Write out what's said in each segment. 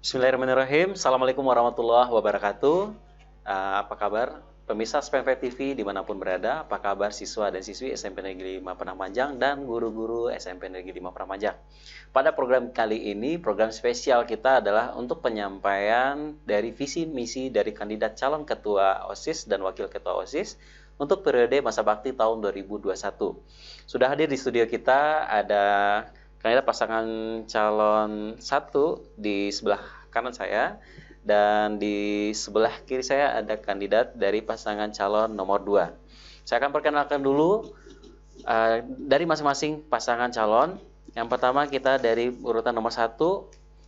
Bismillahirrahmanirrahim. Assalamualaikum warahmatullahi wabarakatuh. Apa kabar pemirsa SPMV TV dimanapun berada? Apa kabar siswa dan siswi SMP Negeri 5 Padang Panjang dan guru-guru SMP Negeri 5 Padang Panjang? Pada program kali ini, program spesial kita adalah untuk penyampaian dari visi misi dari kandidat calon ketua OSIS dan wakil ketua OSIS untuk periode masa bakti tahun 2021. Sudah hadir di studio kita ada kandidat pasangan calon 1 di sebelah kanan saya, dan di sebelah kiri saya ada kandidat dari pasangan calon nomor 2. Saya akan perkenalkan dulu dari masing-masing pasangan calon. Yang pertama kita dari urutan nomor 1.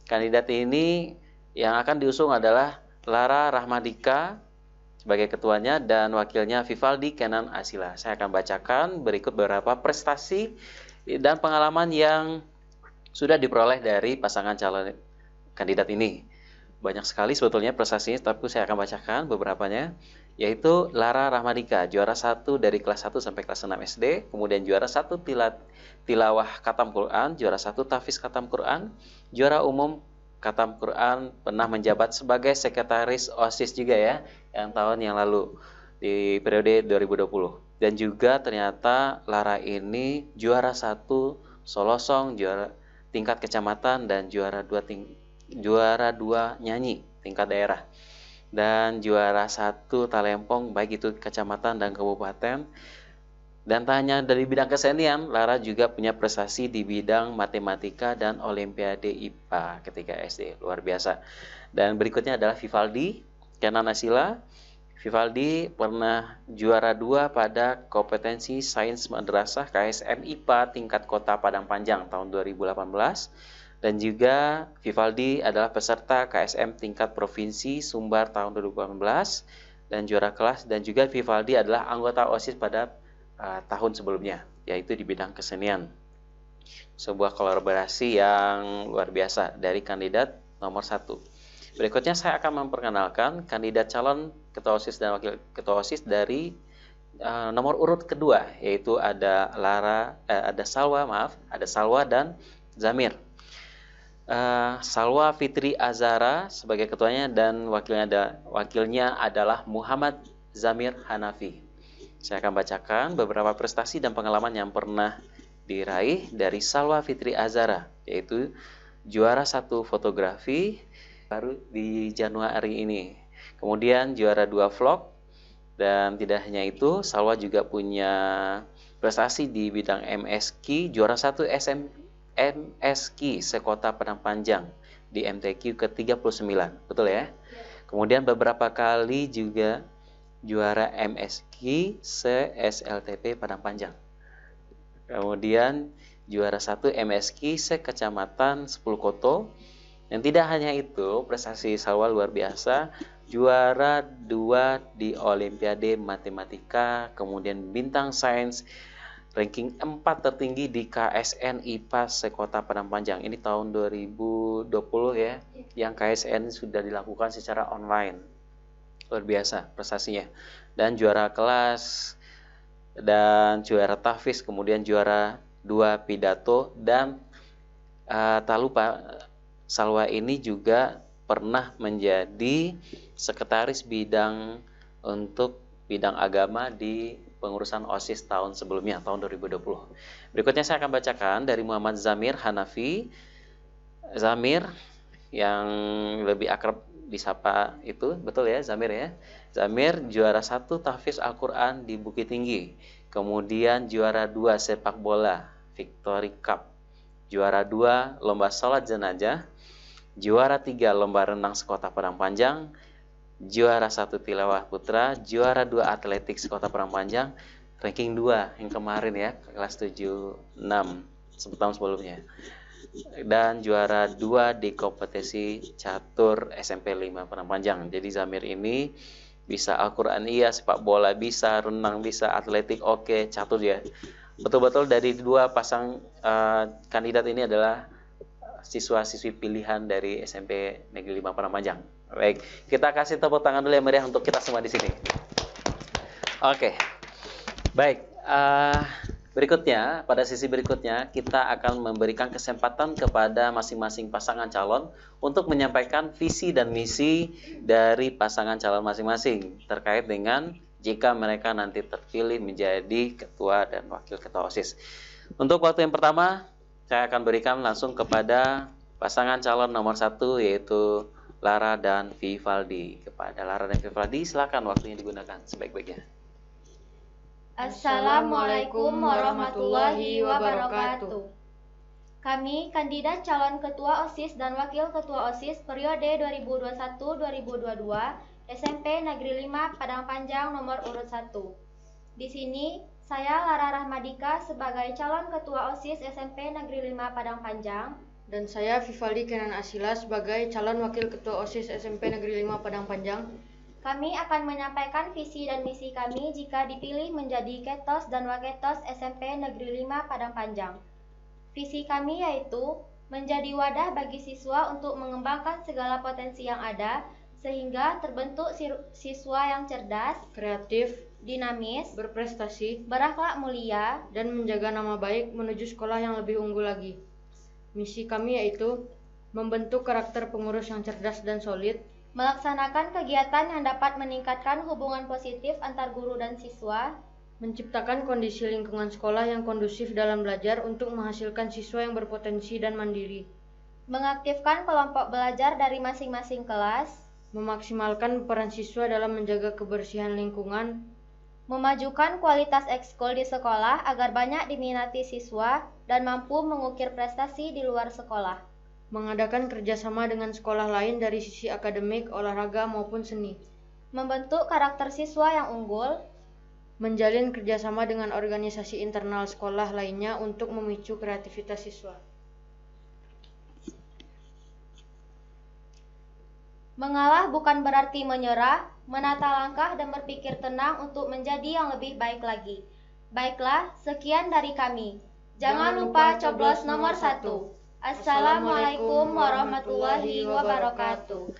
Kandidat ini yang akan diusung adalah Lara Rahmadika sebagai ketuanya dan wakilnya Vivaldi Kenan Asila. Saya akan bacakan berikut beberapa prestasi dan pengalaman yang sudah diperoleh dari pasangan calon kandidat ini. Banyak sekali sebetulnya prestasinya, tapi saya akan bacakan beberapanya, yaitu Lara Rahmadika, juara 1 dari kelas 1 sampai kelas 6 SD, kemudian juara 1 tilawah Khatam Quran, juara 1 tahfiz Khatam Quran, juara umum Khatam Quran, pernah menjabat sebagai sekretaris OSIS juga ya, yang tahun yang lalu di periode 2020. Dan juga ternyata Lara ini juara 1 Solosong, juara tingkat kecamatan, dan juara 2 nyanyi tingkat daerah, dan juara 1 talempong baik itu kecamatan dan kabupaten. Dan tak hanya dari bidang kesenian, Lara juga punya prestasi di bidang matematika dan olimpiade IPA ketika SD, luar biasa. Dan berikutnya adalah Vivaldi Kenan Asila. Vivaldi pernah juara 2 pada kompetensi sains madrasah KSM IPA tingkat kota Padang Panjang tahun 2018. Dan juga Vivaldi adalah peserta KSM tingkat provinsi Sumbar tahun 2018 dan juara kelas. Dan juga Vivaldi adalah anggota OSIS pada tahun sebelumnya, yaitu di bidang kesenian. Sebuah kolaborasi yang luar biasa dari kandidat nomor 1. Berikutnya saya akan memperkenalkan kandidat calon ketua OSIS dan wakil ketua OSIS dari nomor urut kedua, yaitu ada Salwa dan Zamir. Salwa Fitri Azara sebagai ketuanya dan wakilnya adalah Muhammad Zamir Hanafi. Saya akan bacakan beberapa prestasi dan pengalaman yang pernah diraih dari Salwa Fitri Azara, yaitu juara 1 fotografi baru di Januari ini. Kemudian juara 2 vlog, dan tidak hanya itu, Salwa juga punya prestasi di bidang MSQ, juara 1 MSQ sekota Padang Panjang di MTQ ke-39. Betul ya? Kemudian beberapa kali juga juara MSQ se-SLTP Padang Panjang. Kemudian juara 1 MSQ se-Kecamatan 10 Koto. Dan tidak hanya itu, prestasi Salwa luar biasa, juara 2 di Olimpiade Matematika, kemudian bintang sains, ranking 4 tertinggi di KSN IPA sekota Padang Panjang. Ini tahun 2020 ya, yang KSN sudah dilakukan secara online. Luar biasa prestasinya. Dan juara kelas dan juara tahfiz, kemudian juara 2 pidato, dan tak lupa Salwa ini juga pernah menjadi sekretaris bidang untuk bidang agama di pengurusan OSIS tahun sebelumnya, tahun 2020. Berikutnya saya akan bacakan dari Muhammad Zamir Hanafi. Zamir yang lebih akrab disapa itu, betul ya Zamir ya? Zamir juara 1 tahfiz Al-Quran di Bukit Tinggi. Kemudian juara 2 sepak bola Victory Cup. Juara 2 lomba sholat jenazah. Juara 3 lomba renang sekota Padang Panjang. Juara 1 tilawah putra. Juara 2 atletik sekota Padang Panjang. Ranking 2 yang kemarin ya, kelas 7-6 tahun sebelumnya. Dan juara 2 di kompetisi catur SMP 5 Padang Panjang. Jadi Zamir ini bisa Al-Quran iya, sepak bola bisa, renang bisa, atletik oke, catur ya. Betul-betul dari 2 pasang kandidat ini adalah siswa-siswi pilihan dari SMP Negeri 5 Padang Panjang. Baik, kita kasih tepuk tangan dulu yang meriah untuk kita semua di sini. Oke, baik. Berikutnya, pada sesi berikutnya, kita akan memberikan kesempatan kepada masing-masing pasangan calon untuk menyampaikan visi dan misi dari pasangan calon masing-masing terkait dengan jika mereka nanti terpilih menjadi ketua dan wakil ketua OSIS. Untuk waktu yang pertama, saya akan berikan langsung kepada pasangan calon nomor 1 yaitu Lara dan Vivaldi. Kepada Lara dan Vivaldi, silakan waktunya digunakan sebaik-baiknya. Assalamualaikum warahmatullahi wabarakatuh. Kami kandidat calon ketua OSIS dan wakil ketua OSIS periode 2021-2022 SMP Negeri 5 Padang Panjang nomor urut 1. Di sini saya Lara Rahmadika sebagai calon ketua OSIS SMP Negeri 5 Padang Panjang dan saya Vivaldi Kenan Asila sebagai calon wakil ketua OSIS SMP Negeri 5 Padang Panjang. Kami akan menyampaikan visi dan misi kami jika dipilih menjadi Ketos dan Waketos SMP Negeri 5 Padang Panjang. Visi kami yaitu menjadi wadah bagi siswa untuk mengembangkan segala potensi yang ada sehingga terbentuk siswa yang cerdas, kreatif, dinamis, berprestasi, berakhlak mulia, dan menjaga nama baik menuju sekolah yang lebih unggul lagi. Misi kami yaitu membentuk karakter pengurus yang cerdas dan solid, melaksanakan kegiatan yang dapat meningkatkan hubungan positif antar guru dan siswa, menciptakan kondisi lingkungan sekolah yang kondusif dalam belajar untuk menghasilkan siswa yang berpotensi dan mandiri, mengaktifkan kelompok belajar dari masing-masing kelas, memaksimalkan peran siswa dalam menjaga kebersihan lingkungan, memajukan kualitas ekskul di sekolah agar banyak diminati siswa dan mampu mengukir prestasi di luar sekolah, mengadakan kerjasama dengan sekolah lain dari sisi akademik, olahraga maupun seni, membentuk karakter siswa yang unggul, menjalin kerjasama dengan organisasi internal sekolah lainnya untuk memicu kreativitas siswa, mengalah bukan berarti menyerah, menata langkah dan berpikir tenang untuk menjadi yang lebih baik lagi. Baiklah, sekian dari kami. Jangan lupa coblos nomor 1. Assalamualaikum warahmatullahi wabarakatuh.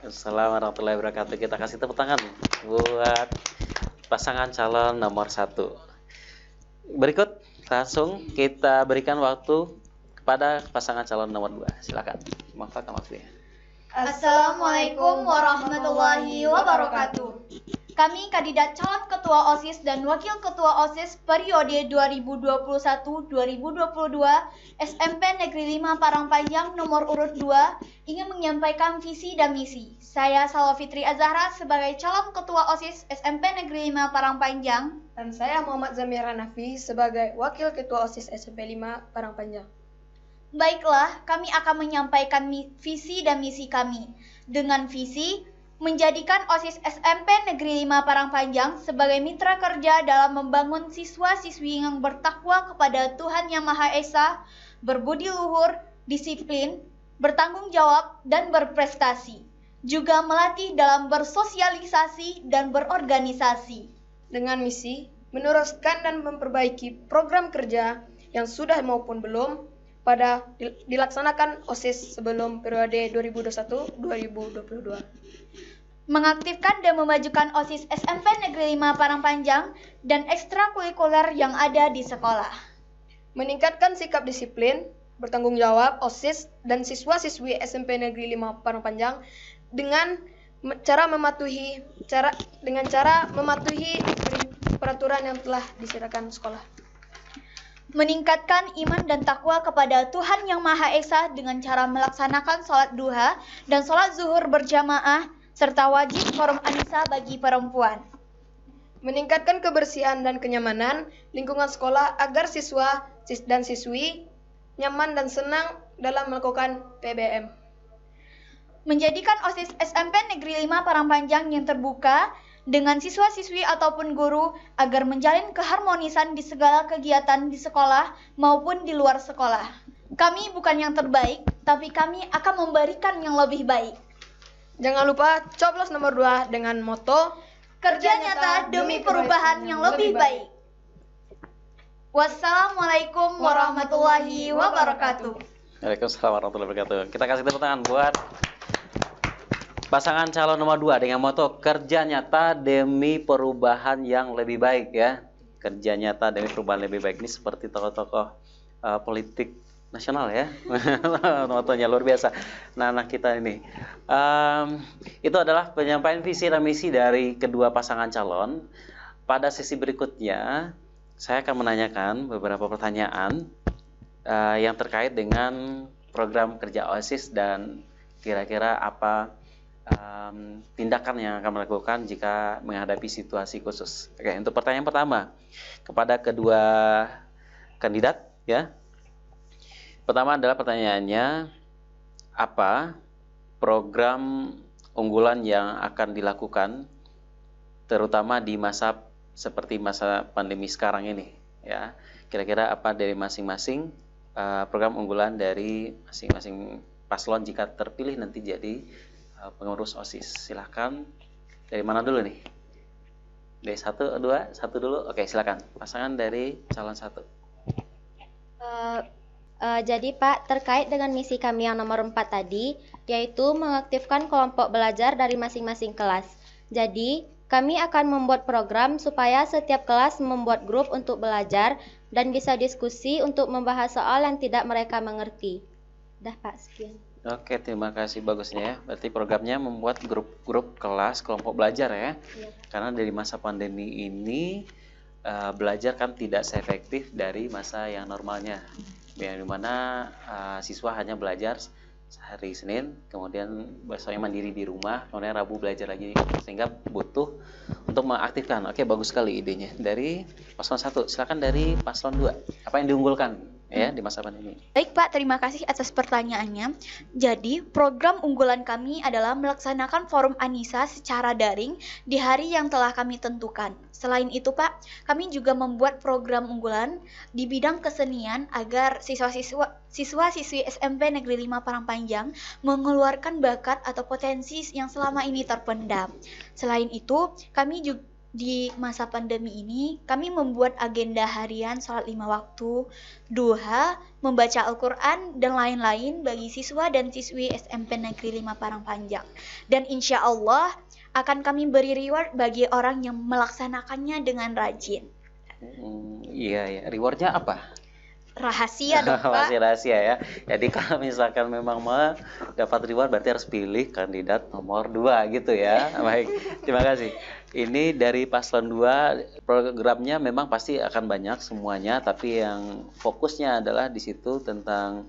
Assalamualaikum warahmatullahi wabarakatuh. Kita kasih tepuk tangan buat pasangan calon nomor 1. Berikut langsung kita berikan waktu kepada pasangan calon nomor 2. Silakan, manfaatkan waktunya. Assalamualaikum warahmatullahi wabarakatuh. Kami kandidat calon ketua OSIS dan wakil ketua OSIS periode 2021-2022 SMP Negeri 5 Padang Panjang nomor urut 2 ingin menyampaikan visi dan misi. Saya Salwa Fitri Azahra sebagai calon ketua OSIS SMP Negeri 5 Padang Panjang. Dan saya Muhammad Zamira Nafi sebagai wakil ketua OSIS SMP 5 Padang Panjang. Baiklah, kami akan menyampaikan visi dan misi kami. Dengan visi menjadikan OSIS SMP Negeri 5 Padang Panjang sebagai mitra kerja dalam membangun siswa-siswi yang bertakwa kepada Tuhan Yang Maha Esa, berbudi luhur, disiplin, bertanggung jawab, dan berprestasi. Juga melatih dalam bersosialisasi dan berorganisasi. Dengan misi, meneruskan dan memperbaiki program kerja yang sudah maupun belum pada dilaksanakan OSIS sebelum periode 2021-2022. Mengaktifkan dan memajukan OSIS SMP Negeri 5 Padang Panjang dan ekstrakurikuler yang ada di sekolah. Meningkatkan sikap disiplin, bertanggung jawab OSIS dan siswa-siswi SMP Negeri 5 Padang Panjang dengan cara mematuhi peraturan yang telah disediakan sekolah. Meningkatkan iman dan takwa kepada Tuhan Yang Maha Esa dengan cara melaksanakan sholat duha dan sholat zuhur berjamaah serta wajib forum Anisa bagi perempuan. Meningkatkan kebersihan dan kenyamanan lingkungan sekolah agar siswa dan siswi nyaman dan senang dalam melakukan PBM. Menjadikan OSIS SMP Negeri 5 Padang Panjang yang terbuka dengan siswa-siswi ataupun guru agar menjalin keharmonisan di segala kegiatan di sekolah maupun di luar sekolah. Kami bukan yang terbaik, tapi kami akan memberikan yang lebih baik. Jangan lupa coblos nomor 2 dengan moto Kerja nyata demi perubahan yang lebih baik. Wassalamualaikum warahmatullahi wabarakatuh. Waalaikumsalam warahmatullahi wabarakatuh. Kita kasih tepuk tangan buat pasangan calon nomor 2 dengan moto kerja nyata demi perubahan yang lebih baik ya. kerja nyata demi perubahan lebih baik ini seperti tokoh-tokoh politik nasional ya. Motonya luar biasa. Nah, anak kita ini itu adalah penyampaian visi dan misi dari kedua pasangan calon. Pada sesi berikutnya saya akan menanyakan beberapa pertanyaan yang terkait dengan program kerja OSIS dan kira-kira apa tindakan yang akan melakukan jika menghadapi situasi khusus. Oke, untuk pertanyaan pertama kepada kedua kandidat ya. Pertama adalah pertanyaannya, apa program unggulan yang akan dilakukan terutama di masa seperti masa pandemi sekarang ini ya. Kira-kira apa dari masing-masing program unggulan dari masing-masing paslon jika terpilih nanti jadi pengurus OSIS. Silahkan, dari mana dulu nih? Dari satu dulu. Oke, silakan. Pasangan dari calon satu. Jadi Pak, terkait dengan misi kami yang nomor 4 tadi, yaitu mengaktifkan kelompok belajar dari masing-masing kelas. Jadi, kami akan membuat program supaya setiap kelas membuat grup untuk belajar dan bisa diskusi untuk membahas soal yang tidak mereka mengerti. Dah Pak, sekian. Oke, terima kasih, bagusnya ya. Berarti programnya membuat grup-grup kelas, kelompok belajar ya. Iya. Karena dari masa pandemi ini belajar kan tidak seefektif dari masa yang normalnya. Yang dimana siswa hanya belajar hari Senin, kemudian besoknya mandiri di rumah, kemudian Rabu belajar lagi, sehingga butuh untuk mengaktifkan. Oke, bagus sekali idenya. Dari paslon 1, silakan dari paslon 2. Apa yang diunggulkan ya di masa pandemi? Baik Pak, terima kasih atas pertanyaannya. Jadi, program unggulan kami adalah melaksanakan forum Anissa secara daring di hari yang telah kami tentukan. Selain itu Pak, kami juga membuat program unggulan di bidang kesenian agar siswa-siswi SMP Negeri 5 Parangpanjang mengeluarkan bakat atau potensi yang selama ini terpendam. Selain itu, kami juga di masa pandemi ini, kami membuat agenda harian sholat 5 waktu, duha, membaca Al-Quran, dan lain-lain bagi siswa dan siswi SMP Negeri 5 Parangpanjang. Dan insya Allah akan kami beri reward bagi orang yang melaksanakannya dengan rajin. Iya, rewardnya apa? Rahasia dong Pak. Masih rahasia ya. Jadi kalau misalkan memang mau dapat reward berarti harus pilih kandidat nomor 2 gitu ya. Baik, terima kasih. Ini dari paslon 2, programnya memang pasti akan banyak semuanya, tapi yang fokusnya adalah di situ tentang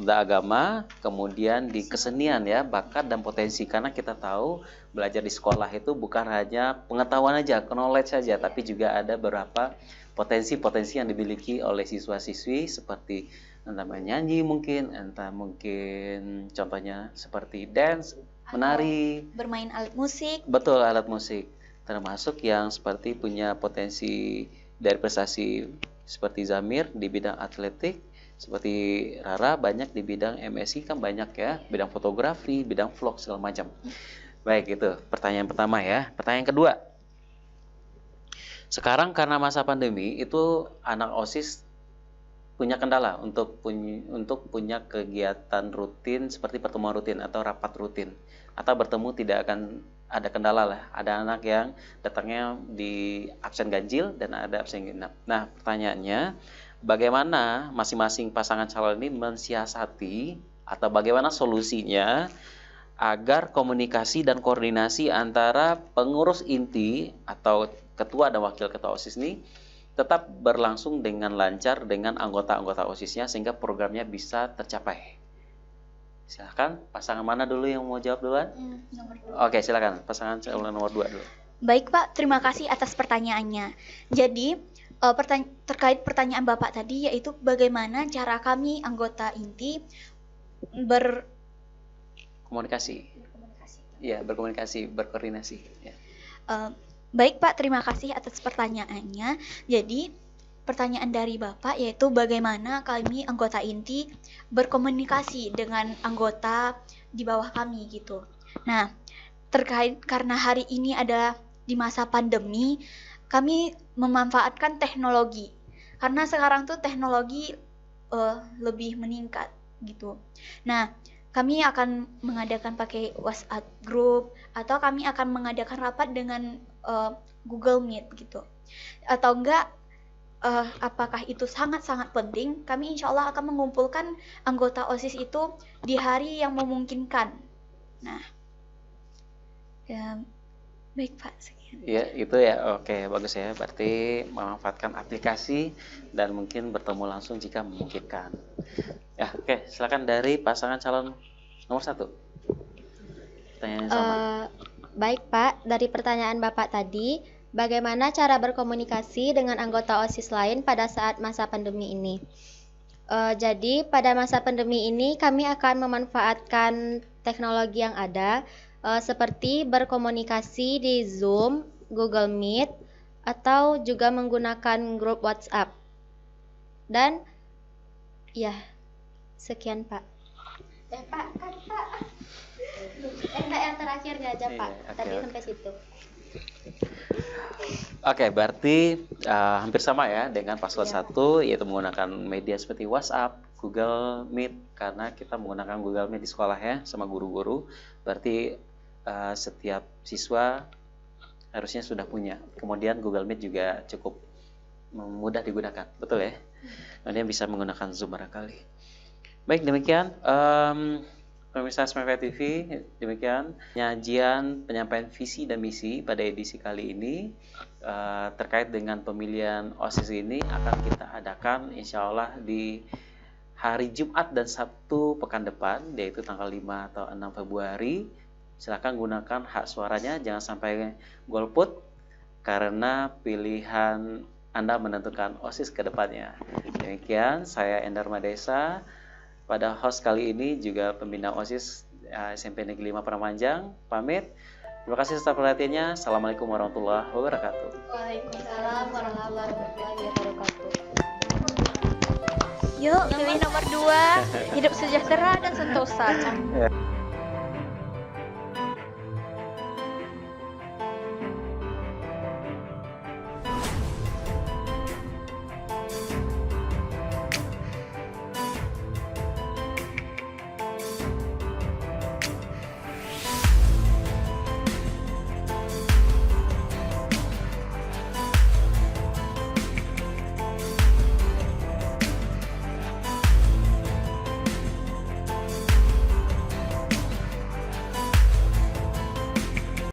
agama, kemudian di kesenian ya, bakat dan potensi. Karena kita tahu belajar di sekolah itu bukan hanya pengetahuan aja, knowledge saja, tapi juga ada beberapa potensi-potensi yang dimiliki oleh siswa-siswi seperti entah nyanyi mungkin, entah mungkin contohnya seperti dance, menari, Bermain alat musik. betul, alat musik, termasuk yang seperti punya potensi dari prestasi seperti Zamir di bidang atletik, seperti Rara banyak di bidang MSI kan banyak ya, bidang fotografi, bidang vlog segala macam. Baik, itu pertanyaan pertama ya. Pertanyaan kedua, sekarang karena masa pandemi itu anak OSIS punya kendala untuk punya kegiatan rutin seperti pertemuan rutin atau rapat rutin, atau bertemu tidak akan ada kendala lah. Ada anak yang datangnya di absen ganjil dan ada absen genap. Nah, pertanyaannya, bagaimana masing-masing pasangan calon ini mensiasati atau bagaimana solusinya agar komunikasi dan koordinasi antara pengurus inti atau ketua dan wakil ketua OSIS ini tetap berlangsung dengan lancar dengan anggota-anggota OSISnya sehingga programnya bisa tercapai. Silahkan, pasangan mana dulu yang mau jawab duluan? Oke, silakan, pasangan calon nomor 2 dulu. Baik Pak, terima kasih atas pertanyaannya. Jadi, terkait pertanyaan Bapak tadi, yaitu bagaimana cara kami anggota inti berkoordinasi, ya. Baik Pak, terima kasih atas pertanyaannya. Jadi, pertanyaan dari Bapak yaitu bagaimana kami anggota inti berkomunikasi dengan anggota di bawah kami gitu. Nah, terkait karena hari ini adalah di masa pandemi, kami memanfaatkan teknologi. Karena sekarang tuh teknologi lebih meningkat gitu. Nah, kami akan mengadakan pakai WhatsApp group atau kami akan mengadakan rapat dengan Google Meet gitu. atau enggak apakah itu sangat-sangat penting, kami insya Allah akan mengumpulkan anggota OSIS itu di hari yang memungkinkan. Nah, ya, baik Pak, sekian. Ya, itu ya. Oke, bagus ya. Berarti memanfaatkan aplikasi dan mungkin bertemu langsung jika memungkinkan. Ya, oke. Silakan dari pasangan calon nomor 1. Pertanyaan yang sama. Baik Pak, dari pertanyaan Bapak tadi, bagaimana cara berkomunikasi dengan anggota OSIS lain pada saat masa pandemi ini? Jadi pada masa pandemi ini kami akan memanfaatkan teknologi yang ada, seperti berkomunikasi di Zoom, Google Meet, atau juga menggunakan grup WhatsApp. Dan ya, sekian Pak. Pak, kan Pak. Enggak, yang terakhirnya aja Pak. Iya, Tadi oke. sampai situ. Oke, berarti hampir sama ya dengan paslon 1, yaitu menggunakan media seperti WhatsApp, Google Meet, karena kita menggunakan Google Meet di sekolah ya sama guru-guru. Berarti setiap siswa harusnya sudah punya. Kemudian Google Meet juga cukup mudah digunakan, betul ya? Kemudian bisa menggunakan Zoom barangkali. Baik, demikian pemirsa SPMV TV, demikian penyajian penyampaian visi dan misi pada edisi kali ini. Terkait dengan pemilihan OSIS ini akan kita adakan insya Allah di hari Jumat dan Sabtu pekan depan, yaitu tanggal 5 atau 6 Februari. Silakan gunakan hak suaranya, jangan sampai golput karena pilihan Anda menentukan OSIS ke depannya. Demikian, saya Endar Madesa. Pada host kali ini juga pembina OSIS SMP Negeri 5 Paramanjang pamit. Terima kasih atas perhatiannya. Assalamualaikum warahmatullahi wabarakatuh. Waalaikumsalam warahmatullahi wabarakatuh. Yuk, pilih nomor 2. Hidup sejahtera dan sentosa.